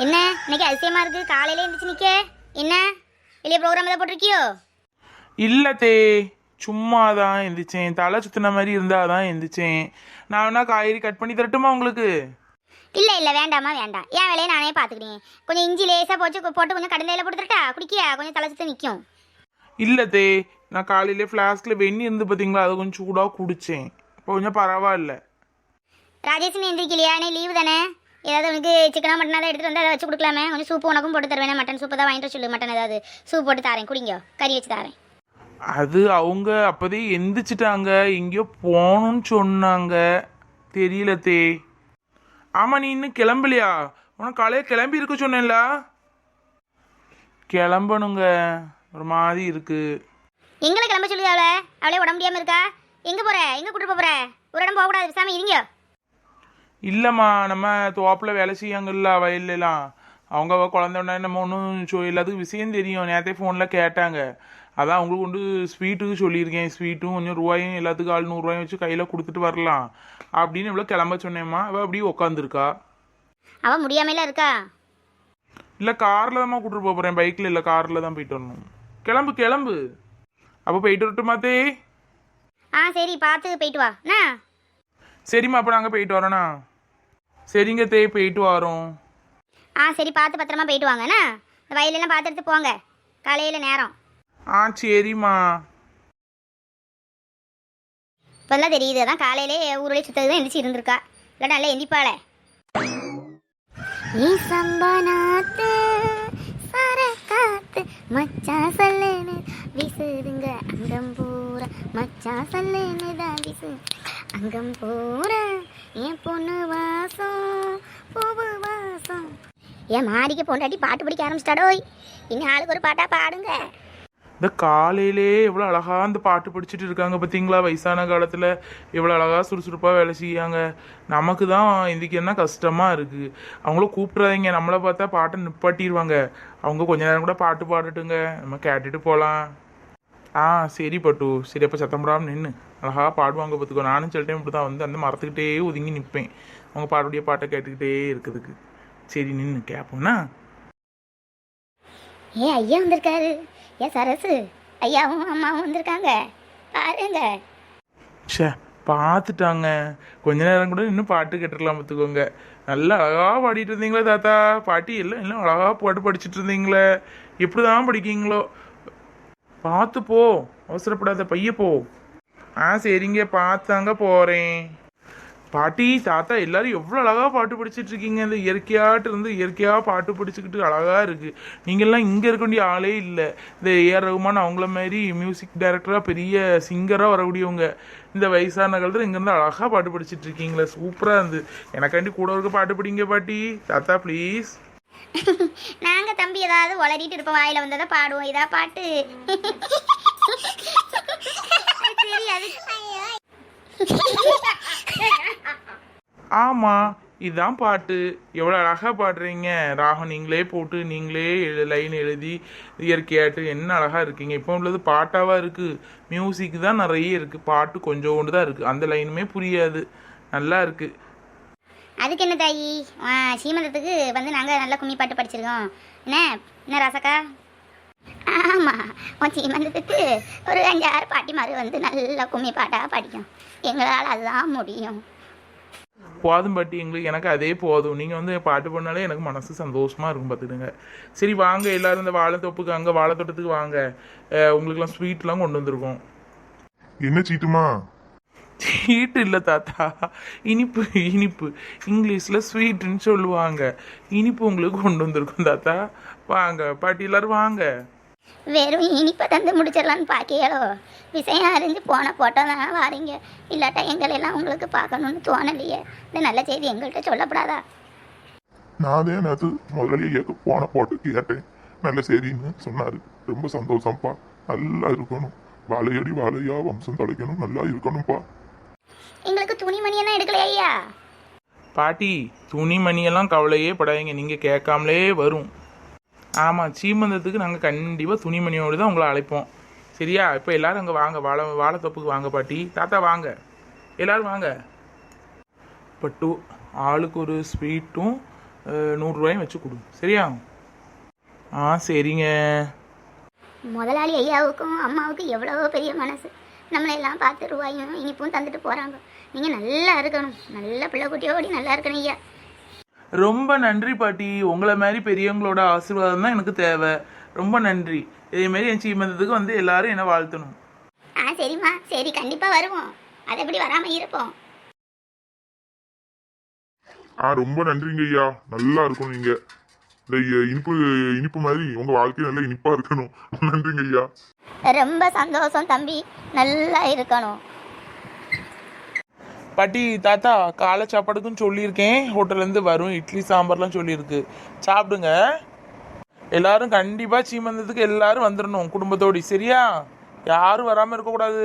என்ன இன்னைக்கு அதிசயமா இருக்கு, காலையில எழுந்துச்சு நிக்க. என்ன வெளியே ப்ரோக்ராம் ஏதாவது போட்டிருக்கியோ? இல்லை தே, சும்மா தான் எந்திரிச்சேன். தலை சுத்தின மாதிரி இருந்தாதான் எந்திரிச்சேன். நான் வேணா காய்கறி கட் பண்ணி தரட்டுமா உங்களுக்கு? இல்ல இல்ல வேண்டாமா வேண்டாம், என் வேலையை நானே பாத்துக்கிறேன். கொஞ்சம் இஞ்சி லேசா போட்டு கொஞ்சம் கடந்தையில போட்டுட்டா குடிக்கியா, கொஞ்சம் தலை சுத்த நிற்கும். இல்லை தே, நான் காலையிலே ஃப்ளாஸ்கில் வெந்நி இருந்து பார்த்தீங்களா, அதை கொஞ்சம் சூடாக குடித்தேன். இப்போ கொஞ்சம் பரவாயில்ல. ராஜேஷ் எந்திரிக்கலையா? நீ லீவு தானே, ஏதாவது உனக்கு சிக்கனா மட்டன் தான் எடுத்துட்டு வந்து அதை வச்சு கொடுக்கலாமே. கொஞ்சம் சூப்பு உனக்கும் போட்டு தருவேன். மட்டன் சூப்பு தான் வாங்கிட்டு சொல்லு, மட்டன் ஏதாவது சூப் போட்டு தரேன், குடிங்க. கறி வச்சு தரேன். அது அவங்க அப்போதே எந்திரிச்சிட்டாங்க, எங்கேயோ போகணும்னு சொன்னாங்க, தெரியல தே. ஆமாம், நீ இன்னும் கிளம்பலையா? உனக்கு காலையில் கிளம்பி இருக்க சொன்னேன்ல. கிளம்பணுங்க, ஒரு மாதிரி இருக்கு. எங்களை கிளம்ப சொல்லி அவளே உடம்பு முடியாம இருக்கா. எங்க போற, எங்க கூட்டு போற? ஒரு இடம் போக கூடாது, பேசாம இருங்க. இல்லைம்மா, நம்ம தோப்பில் வேலை செய்யாங்கல்ல வயல்லாம், அவங்க குழந்தை உடனே நம்ம ஒன்றும் எல்லாத்துக்கும் விஷயம் தெரியும். நேரத்தே ஃபோனில் கேட்டாங்க, அதான் அவங்களுக்கு கொண்டு ஸ்வீட்டுக்கு சொல்லியிருக்கேன். ஸ்வீட்டும் கொஞ்சம் ரூபாயும் எல்லாத்துக்கும் ஆள் 100 வச்சு கையில் கொடுத்துட்டு வரலாம் அப்படின்னு இவ்வளோ கிளம்ப சொன்னேம்மா. அவள் அப்படியே உட்காந்துருக்கா. அவள் முடியாமல இருக்கா? இல்லை, காரில் தான் கூட்டிட்டு போகிறேன், பைக்கில் இல்லை, காரில் தான் போயிட்டு வரணும். கிளம்பு கிளம்பு. அப்போ போயிட்டு வரட்டுமாத்தே? சரி, பார்த்து போயிட்டு வா. சரிம்மா, அப்போ நாங்கள் போயிட்டு வரோண்ணா. சரிங்க தே, போயிட்டு வரோம். சரி, பார்த்து பத்திரமா போயிட்டு வாங்கண்ணா. இந்த வயலெல்லாம் பார்த்து எடுத்து போங்க, காலையில் நேரம். சரிம்மா. இப்போல்லாம் தெரியுது, அதான் காலையிலே ஊருடைய சுத்தது தான் எந்திரிச்சு இருந்திருக்கா. இல்லை நல்லா எந்திப்பாளே. சம்பனாத்து சரக்காத்து மச்சா சல்லேன்னு விசுதுங்க அங்கம் பூரா, மச்சா சல்லேன்னு தான் விசு அங்கம் பூரா. என் பொண்ணு வாசம் பூவு வாசம். என் மாடிக்கு பொண்டாட்டி பாட்டு படிக்க ஆரம்பிச்சிட்டாடோய். இன்னும் ஆளுக்கு ஒரு பாட்டா பாடுங்க. இந்த காலையிலே எவ்வளோ அழகா அந்த பாட்டு படிச்சுட்டு இருக்காங்க பார்த்தீங்களா? வயசான காலத்தில் எவ்வளோ அழகா சுறுசுறுப்பாக வேலை செய்யாங்க. நமக்கு தான் இன்றைக்கி என்ன கஷ்டமாக இருக்குது. அவங்கள கூப்பிட்றாதீங்க, நம்மளை பார்த்தா பாட்டை நிப்பாட்டிடுவாங்க. அவங்க கொஞ்ச நேரம் கூட பாட்டு பாடட்டுங்க, நம்ம கேட்டுட்டு போகலாம். சரி பட்டு, சரி. அப்போ சத்தம் போடாமல் நின்று அழகாக பாடுவாங்க பார்த்துக்கோ. நானும் சில டைம் இப்படி தான் வந்து அந்த மரத்துக்கிட்டே ஒதுங்கி நிற்பேன், அவங்க பாடுடைய பாட்டை கேட்டுக்கிட்டே இருக்குதுக்கு. சரி, நின்று கேட்போம்னா. ஐயா வந்திருக்காரு. சரசு ஐயாவும் அம்மாவும் வந்திருக்காங்க பாருங்க. பார்த்துட்டாங்க. கொஞ்ச நேரம் கூட இன்னும் பாட்டு கேட்டுடலாம் பார்த்துக்கோங்க. நல்லா அழகா பாடிட்டு இருந்தீங்களே தாத்தா பாட்டி, எல்லாம் எல்லாம் அழகா பாட்டு படிச்சுட்டு இருந்தீங்களே. எப்படிதான் படிக்கீங்களோ? பார்த்து போ, அவசரப்படாத, பைய போ. சரிங்க, பார்த்தாங்க போறேன். பாட்டி தாத்தா எல்லாரும் எவ்வளோ அழகா பாட்டு படிச்சுட்டு இருக்கீங்க. இந்த இயற்கையாட்டு இருந்து இயற்கையாக பாட்டு படிச்சுக்கிட்டு அழகா இருக்கு. நீங்கள்லாம் இங்கே இருக்க வேண்டிய ஆளே இல்லை. இந்த ஏஆர் ரகுமான் அவங்கள மாதிரி மியூசிக் டைரக்டராக பெரிய சிங்கராக வரக்கூடியவங்க இந்த வயசான காலத்தில் இங்கேருந்து அழகாக பாட்டு படிச்சுட்டு இருக்கீங்களே, சூப்பராக இருந்து. எனக்காண்டி கூட இருக்க பாட்டு படிங்க பாட்டி தாத்தா ப்ளீஸ். நாங்க தம்பி ஏதாவது உளறிட்டு இருப்போம், வாயில வந்ததை பாடுவோம். இதா பாட்டு. ஆமாம், இதுதான் பாட்டு. எவ்வளோ அழகாக பாடுறீங்க. ராகம் நீங்களே போட்டு நீங்களே லைன் எழுதி இயற்கையாட்டு என்ன அழகாக இருக்கீங்க. இப்போ உள்ளது பாட்டாவாக இருக்குது, மியூசிக் தான் நிறைய இருக்குது, பாட்டு கொஞ்சோண்டு தான் இருக்குது. அந்த லைனுமே புரியாது, நல்லா இருக்குது. அதுக்கு என்ன தாயி, சீமந்தத்துக்கு வந்து நாங்கள் நல்லா கும்மி பாட்டு படிச்சிருக்கோம். என்ன ராசக்கா? ஆமாம், உன் சீமந்தத்துக்கு ஒரு 5-6 பாட்டி மாதிரி வந்து நல்லா கும்மி பாட்டாக படிக்கும். எங்களால் அதுதான் முடியும். போதும் பாட்டி, எங்களுக்கு எனக்கு அதே போதும். நீங்கள் வந்து பாட்டு பண்ணாலே எனக்கு மனசு சந்தோஷமாக இருக்கும் பார்த்துடுங்க. சரி வாங்க, எல்லோரும் இந்த வாழைத்தோப்புக்கு அங்கே வாழைத்தோட்டத்துக்கு வாங்க. உங்களுக்குலாம் ஸ்வீட்லாம் கொண்டு வந்திருக்கோம். என்ன சீட்டுமா? ஸ்வீட் இல்லை தாத்தா, இனிப்பு. இனிப்பு இங்கிலீஷில் ஸ்வீட்டுன்னு சொல்லுவாங்க. இனிப்பு உங்களுக்கு கொண்டு வந்திருக்கோம் தாத்தா. வாங்க பாட்டி, எல்லோரும் வாங்க. வெறும் இனிப்பை தந்து முடிச்சிடலான்னு பார்க்கியோ? விஷயம் அறிஞ்சு போட்டோ தான் வாரீங்க. இல்லாட்டா எங்களெல்லாம் உங்களுக்கு பார்க்கணுன்னு தோணலையே. இந்த நல்ல செய்தி எங்கள்கிட்ட சொல்லப்படாதா? நானே நேற்று முதலாளியை போட்டு கேட்டேன், நல்ல செய்தின்னு சொன்னாரு. ரொம்ப சந்தோஷம்ப்பா, நல்லா இருக்கணும், வாழையடி வாழையா வம்சம் தலைக்கணும், நல்லா இருக்கணும்ப்பா. எங்களுக்கு துணிமணியெல்லாம் எடுக்கலையா? பாட்டி, துணிமணியெல்லாம் கவலையே படாதீங்க, நீங்கள் கேட்காமலே வரும். ஆமாம், சீமந்தத்துக்கு நாங்கள் கண்டிப்பாக துணிமணியோடு தான் உங்களை அழைப்போம். சரியா? இப்போ எல்லோரும் அங்கே வாங்க, வாழைத்தோப்புக்கு வாங்க பாட்டி தாத்தா, வாங்க எல்லோரும் வாங்க. பட்டு ஆளுக்கு ஒரு ஸ்வீட்டும் 100 ரூபாயும் வச்சு கொடு, சரியா? ஆ சரிங்க. முதலாளி ஐயாவுக்கும் அம்மாவுக்கும் எவ்வளோ பெரிய மனசு, நம்மளை எல்லாம் பார்த்து ரூபாயும் இனிப்பும் தந்துட்டு போகிறாங்க. நீங்கள் நல்லா இருக்கணும், நல்ல பிள்ளை குட்டியோடி நல்லா இருக்கணும் ஐயா. ரொம்ப நன்றி பாட்டி, உங்களை மாதிரி பெரியவங்களோட ஆசீர்வாதம் தான் எனக்கு தேவை. ரொம்ப நன்றி. இதேமாரி என் சீமந்தத்துக்கு வந்து எல்லாரும் என்ன வாழ்த்தணும். சரிம்மா, சரி, கண்டிப்பாக வருவோம். அதை எப்படி வராமல் இருப்போம். ரொம்ப நன்றிங்க ஐயா. நல்லா இருக்கணும் நீங்க. இந்த இனிப்பு இனிப்பு மாதிரி உங்க வாழ்க்கை நல்லா இனிப்பா இருக்கணும். நன்றிங்க ஐயா. ரொம்ப சந்தோஷம் தம்பி, நல்லா இருக்கணும். பாட்டி தாத்தா, காலை சாப்பாடுக்குன்னு சொல்லியிருக்கேன், ஹோட்டல்லேருந்து வரும் இட்லி சாம்பார்லாம் சொல்லியிருக்கு, சாப்பிடுங்க. எல்லாரும் கண்டிப்பாக சீமந்தத்துக்கு எல்லாரும் வந்துடணும் குடும்பத்தோடு, சரியா? யாரும் வராமல் இருக்கக்கூடாது.